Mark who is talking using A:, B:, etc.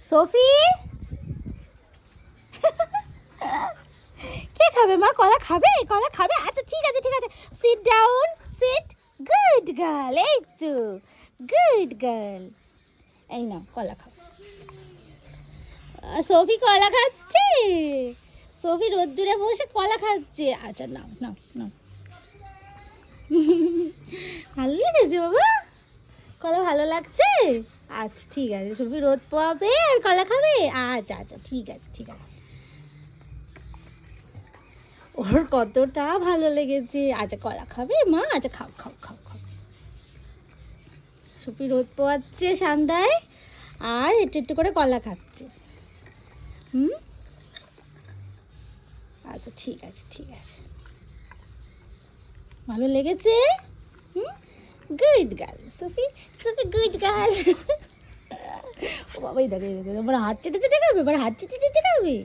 A: Sophie কে খাবে মা? কলা খাবে? কলা খাবে? আচ্ছা ঠিক আছে ঠিক আছে, sit down, sit. Good girl, এই তো গুড গার্ল। এই নাও কলা খাও। সোফি কলা খাচ্ছে, সোফি রোদ্দুরে বসে কলা খাচ্ছে। আচ্ছা নাও নাও নাও। ভালো লেগেছে বাবা? কলা ভালো লাগছে? আচ্ছা ঠিক আছে, সোফি রোদ পোয়াবে আর কলা খাবে। আচ্ছা আচ্ছা ঠিক আছে ঠিক আছে, ওর কতটা ভালো লেগেছে। আচ্ছা কলা খাবে মা? আচ্ছা খাও খাও খাও খাও। সোফি রোদ পোয়াচ্ছে ঠান্ডায় আর একটু একটু করে কলা খাচ্ছে। হুম, আচ্ছা ঠিক আছে ঠিক আছে, ভালো লেগেছে? হুম, good girl Sophie, Sophie good girl. ও বাবাই দেখে দেখে এবার হাত চেটে চেটে খাবে, এবার হাত চেটে চেটে খাবে।